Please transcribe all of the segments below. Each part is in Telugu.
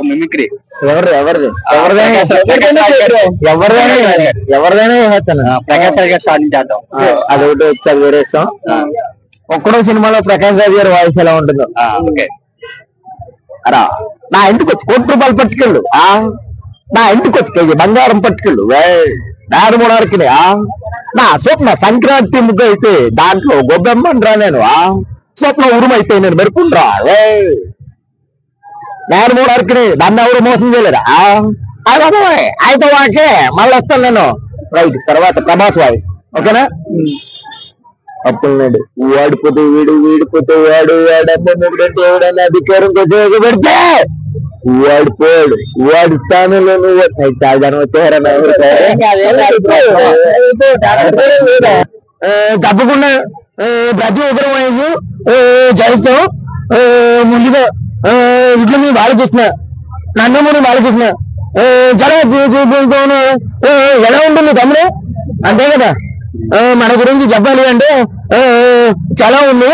మిమిక్రీ ఎవరిదైనా వేస్తాను. ప్రకాష్ రాజ్ గారు స్టార్టింగ్ చేద్దాం. అదొకటి వచ్చి వేరే ఇష్టం. ఒక్కడో సినిమాలో ప్రకాష్ రాజ్ గారి వాయిస్ ఎలా ఉంటుందో. ఓకే. అరా నా ఇంటికి వచ్చి ₹1,00,00,000 పట్టుకెళ్ళు, నా ఇంటికి వచ్చి కేజీ బంగారం పట్టుకెళ్ళు, నాడు మూడారికి నా స్వప్న సంక్రాంతి ముగ్గు అయితే దాంట్లో గొబ్బెమ్మరా నేను, స్వప్న ఉరుమైతే నేను మెరుపుండ్రా, నాడు మూడారికి దాన్ని ఎవరు మోసం చేయలేదా, అయితే వాకే మళ్ళీ వస్తాను నేను. రైట్. తర్వాత ప్రభాస్ వాయిస్ ఓకేనా. అప్పుడు నాడు వాడిపోతే వీడు, వీడిపోతే వాడు, వాడమ్మ మొగుడంటే ఎవడన్నా అధికారం కొద్దిగా పెడితే వాడిపోయాడు, వాడి స్థానంలో నువ్వు తప్పకుండా ప్రతి ఒక్కరు వయసు చేస్తాం. ముందుగా ఇట్లా వాళ్ళు చూసిన నన్నమ్మని వాళ్ళు చూసిన చాలా చూపులతోను ఎలా ఉంటుంది తమ్ముడు, అంతే కదా. మన గురించి చెప్పాలి అంటే చాలా ఉంది.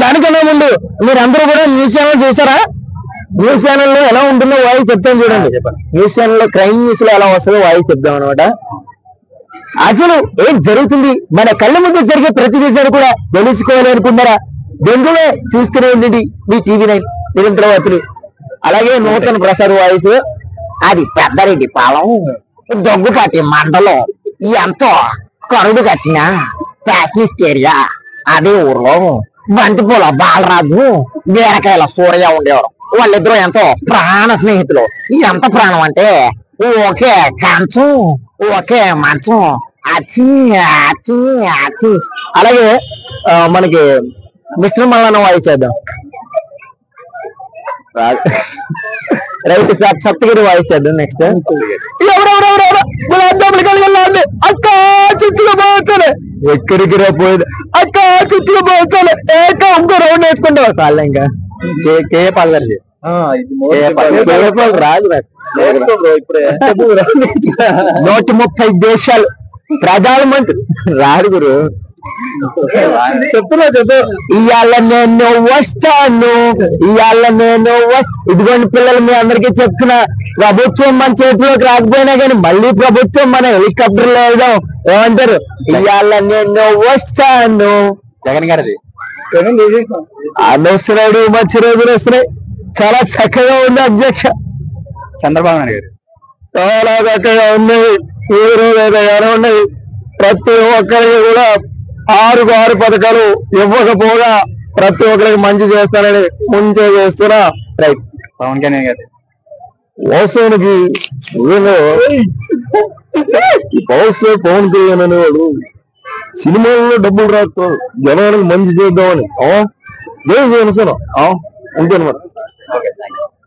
దానికన్నా ముందు మీరందరూ కూడా న్యూస్ ఛానల్ చూసారా? న్యూస్ ఛానల్లో ఎలా ఉంటుందో వాయిస్ చెప్తాను చూడండి. న్యూస్ ఛానల్లో క్రైమ్ న్యూస్ లో ఎలా వస్తుందో వాయిస్ చెప్తాం అనమాట. అసలు ఏం జరుగుతుంది మన కళ్ళ ముందు జరిగే ప్రతి విషయాన్ని కూడా తెలుసుకోవాలి అనుకున్నారా? దొంగలే చూస్తూనే ఉంది మీ TV9 నిరంతర వార్తలు. అలాగే నూతన ప్రసాద్ వాయిస్ అది పెద్దరెడ్డి పాలెం దొగ్గుపాటి మండలం ఎంతో కరుడు కట్టిన ఫ్యాషనిస్ట్ ఏరియా. అదే ఊర్లో బంతిపూల బాలరాజు బీరకాయల సూర్య ఉండేవారు. వాళ్ళిద్దరూ ఎంతో ప్రాణ స్నేహితులు. ఎంత ప్రాణం అంటే ఒకే కంచం, ఒకే మంచం, అచ్చి అచ్చి అచ్చి. అలాగే మనకి మిస్టర్ మల్లన్న వాయిస్ చేద్దాం. రైట్. సప్తగిరి వాయిస్ చేద్దాం. నెక్స్ట్ అక్క చుచ్చుగా పోతాను, ఎక్కడికి రా పోయేది అక్క చుచ్చుగా పోతాను, ఇంకో రౌండ్ వేసుకుంటావా సార్? ఇంకా కేపాల్ గారి రాదు 130 దేశాలు ప్రధానమంత్రి రాడు గురు. చెప్తున్నా ఇవాళ నేను వస్తాను, ఇవాళ నేను ఇదిగోండి పిల్లలు మీ అందరికీ చెప్తున్నా, ప్రభుత్వం మన చేతిలోకి రాకపోయినా కానీ మళ్ళీ ప్రభుత్వం మన హెలికాప్టర్ లేదాం ఏమంటారు, ఇవాళ నేను వస్తాను. జగన్ గారిది వస్తున్నాడు, మంచి రోజులు వస్తున్నాయి. చాలా చక్కగా ఉంది అధ్యక్ష. చంద్రబాబు నాయుడు గారు చాలా చక్కగా ఉన్నాయి. ఏ రోజు ఉన్నాయి. ప్రతి ఒక్కరికి కూడా 6 పథకాలు ఇవ్వకపోగా ప్రతి ఒక్కరికి మంచి చేస్తానని ముందే చేస్తున్నా. రైట్. పవన్ కళ్యాణ్ గారు వాస్తవానికి పవన్ కళ్యాణ్ అనేవాడు సినిమాల్లో డబ్బులు రాకు జనానికి మంచి చేద్దామని దేని చేస్తాను అంతే అనమాట.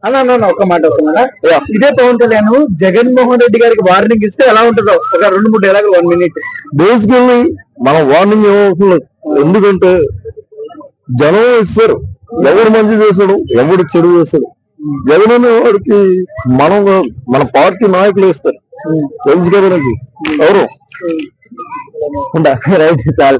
అన్న ఒక మాట ఇదే పవన్ కళ్యాణ్ జగన్మోహన్ రెడ్డి గారికి వార్నింగ్ ఇస్తే ఎలా ఉంటుందో ఒక 2-3 డైలాగులు 1 minute. బేసికల్లీ మనం వార్నింగ్ ఇవ్వవలసిన, ఎందుకంటే జనం ఇస్తారు ఎవరు మంచి చేశాడు ఎవరు చెడు చేశాడు. జగన్ అనే వాడికి మన పార్టీ నాయకులు ఇస్తారు తెలుసు కదా నాకు ఎవరు. రైట్ చాలు.